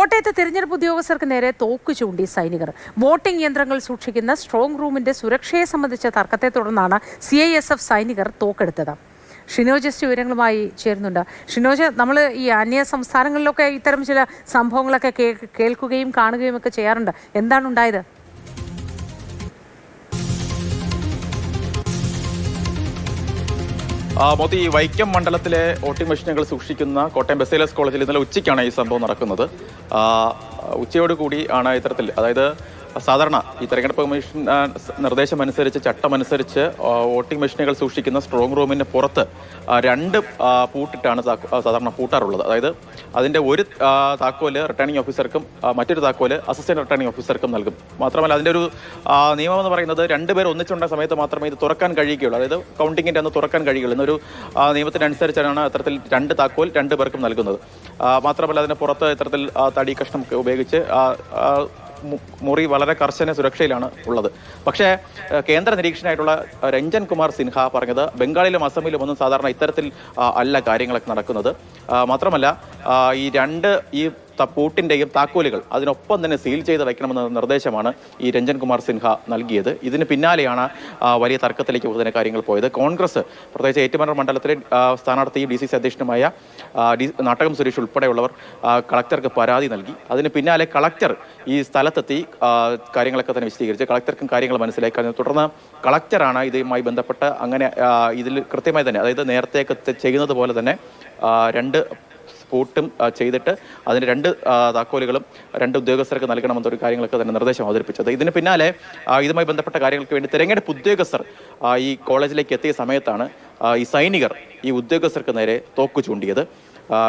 കോട്ടയത്ത് തിരഞ്ഞെടുപ്പ് ഉദ്യോഗസ്ഥർക്ക് നേരെ തോക്ക് ചൂണ്ടി സൈനികർ. വോട്ടിംഗ് യന്ത്രങ്ങൾ സൂക്ഷിക്കുന്ന സ്ട്രോങ് റൂമിന്റെ സുരക്ഷയെ സംബന്ധിച്ച തർക്കത്തെ തുടർന്നാണ് CISF സൈനികർ തോക്കെടുത്തത്. ഷിനോജ് എസ് വിവരങ്ങളുമായി ചേരുന്നുണ്ട്. ഷിനോജ്, നമ്മൾ ഈ അന്യ സംസ്ഥാനങ്ങളിലൊക്കെ ഇത്തരം ചില സംഭവങ്ങളൊക്കെ കേൾക്കുകയും കാണുകയും ഒക്കെ ചെയ്യാറുണ്ട്. എന്താണ് ഉണ്ടായത്? മോദി, വൈക്കം മണ്ഡലത്തിലെ വോട്ടിംഗ് മെഷീനുകൾ സൂക്ഷിക്കുന്ന കോട്ടയം ബസേലിയസ് കോളേജിൽ ഇന്നലെ ഉച്ചയ്ക്കാണ് ഈ സംഭവം നടക്കുന്നത്. ഉച്ചയോടുകൂടി ആണ് ഇത്തരത്തിൽ, അതായത് സാധാരണ ഈ തെരഞ്ഞെടുപ്പ് കമ്മീഷൻ നിർദ്ദേശമനുസരിച്ച്, ചട്ടമനുസരിച്ച് വോട്ടിംഗ് മെഷീനുകൾ സൂക്ഷിക്കുന്ന സ്ട്രോങ് റൂമിന് പുറത്ത് 2 പൂട്ടിട്ടാണ് സാധാരണ പൂട്ടാറുള്ളത്. അതായത് അതിൻ്റെ ഒരു താക്കോല് റിട്ടേണിംഗ് ഓഫീസർക്കും മറ്റൊരു താക്കോല് അസിസ്റ്റന്റ് റിട്ടേണിംഗ് ഓഫീസർക്കും നൽകും. മാത്രമല്ല അതിൻ്റെ ഒരു നിയമം എന്ന് പറയുന്നത് 2 പേർ ഒന്നിച്ചുണ്ട സമയത്ത് മാത്രമേ ഇത് തുറക്കാൻ കഴിയുകയുള്ളൂ. അതായത് കൗണ്ടിങ്ങിൻ്റെ അന്ന് തുറക്കാൻ കഴിയുള്ളൂ എന്നൊരു നിയമത്തിനനുസരിച്ചാണ് ഇത്തരത്തിൽ 2 താക്കോൽ 2 പേർക്കും നൽകുന്നത്. മാത്രമല്ല അതിന് പുറത്ത് ഇത്തരത്തിൽ തടി കഷ്ണം ഉപയോഗിച്ച് മുറി വളരെ കർശന സുരക്ഷയിലാണ് ഉള്ളത്. പക്ഷേ കേന്ദ്ര നിരീക്ഷകനായിട്ടുള്ള രഞ്ജൻ കുമാർ സിൻഹ പറഞ്ഞത് ബംഗാളിലും അസമിലും ഒന്നും സാധാരണ ഇത്തരത്തിൽ അല്ല കാര്യങ്ങളൊക്കെ നടക്കുന്നത്. മാത്രമല്ല ഈ 2 പൂട്ടിൻ്റെയും താക്കോലുകൾ അതിനൊപ്പം തന്നെ സീൽ ചെയ്ത് വയ്ക്കണമെന്ന നിർദ്ദേശമാണ് ഈ രഞ്ജൻ കുമാർ സിൻഹ നൽകിയത്. ഇതിന് പിന്നാലെയാണ് വലിയ തർക്കത്തിലേക്ക് കൂടുതൽ കാര്യങ്ങൾ പോയത്. കോൺഗ്രസ്, പ്രത്യേകിച്ച് ഏറ്റുമാനൂർ മണ്ഡലത്തിലെ സ്ഥാനാർത്ഥിയും DCC അധ്യക്ഷനുമായ നാട്ടകം സുരേഷ് ഉൾപ്പെടെയുള്ളവർ കളക്ടർക്ക് പരാതി നൽകി. അതിന് പിന്നാലെ കളക്ടർ ഈ സ്ഥലത്തെത്തി കാര്യങ്ങളൊക്കെ തന്നെ വിശദീകരിച്ച് കളക്ടർക്കും കാര്യങ്ങൾ മനസ്സിലാക്കി. തുടർന്ന് കളക്ടറാണ് ഇതുമായി ബന്ധപ്പെട്ട് അങ്ങനെ ഇതിൽ കൃത്യമായി തന്നെ, അതായത് നേരത്തെയൊക്കെ ചെയ്യുന്നത് പോലെ തന്നെ 2 പൂട്ടും ചെയ്തിട്ട് അതിന് 2 താക്കോലുകളും 2 ഉദ്യോഗസ്ഥർക്ക് നൽകണമെന്നൊരു കാര്യങ്ങളൊക്കെ തന്നെ നിർദ്ദേശം അവതരിപ്പിച്ചത്. ഇതിന് പിന്നാലെ ഇതുമായി ബന്ധപ്പെട്ട കാര്യങ്ങൾക്ക് വേണ്ടി തെരഞ്ഞെടുപ്പ് ഉദ്യോഗസ്ഥർ ഈ കോളേജിലേക്ക് എത്തിയ സമയത്താണ് ഈ സൈനികർ ഈ ഉദ്യോഗസ്ഥർക്ക് നേരെ തോക്ക് ചൂണ്ടിയത്.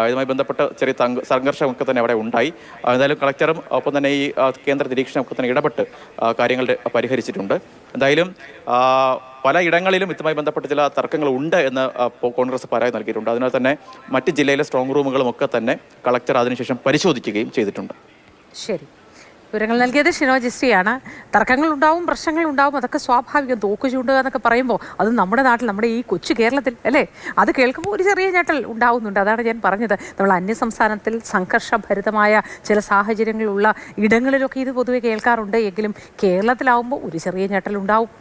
ഇതുമായി ബന്ധപ്പെട്ട ചെറിയ സംഘർഷമൊക്കെ തന്നെ അവിടെ ഉണ്ടായി. എന്തായാലും കളക്ടറും ഒപ്പം തന്നെ ഈ കേന്ദ്ര നിരീക്ഷണമൊക്കെ തന്നെ ഇടപെട്ട് കാര്യങ്ങൾ പരിഹരിച്ചിട്ടുണ്ട്. എന്തായാലും പലയിടങ്ങളിലും ഇതുമായി ബന്ധപ്പെട്ട ചില തർക്കങ്ങൾ ഉണ്ട് എന്ന് കോൺഗ്രസ് പരാതി നൽകിയിട്ടുണ്ട്. അതിനാൽ തന്നെ മറ്റ് ജില്ലയിലെ സ്ട്രോങ് റൂമുകളും ഒക്കെ തന്നെ കളക്ടർ അതിനുശേഷം പരിശോധിക്കുകയും ചെയ്തിട്ടുണ്ട്. ശരി, വിവരങ്ങൾ നൽകിയത് ഷിനോജ് എസ്. തർക്കങ്ങളുണ്ടാവും, പ്രശ്നങ്ങളുണ്ടാവും, അതൊക്കെ സ്വാഭാവികം. തോക്ക് ചൂണ്ടുക എന്നൊക്കെ പറയുമ്പോൾ അത് നമ്മുടെ നാട്ടിൽ, നമ്മുടെ ഈ കൊച്ചു കേരളത്തിൽ അല്ലേ, അത് കേൾക്കുമ്പോൾ ഒരു ചെറിയ ഞെട്ടൽ ഉണ്ടാവുന്നുണ്ട്. അതാണ് ഞാൻ പറഞ്ഞത്. നമ്മൾ അന്യസംസ്ഥാനത്തിൽ സംഘർഷഭരിതമായ ചില സാഹചര്യങ്ങളുള്ള ഇടങ്ങളിലൊക്കെ ഇത് പൊതുവെ കേൾക്കാറുണ്ട്. എങ്കിലും കേരളത്തിലാവുമ്പോൾ ഒരു ചെറിയ ഞെട്ടൽ ഉണ്ടാവും.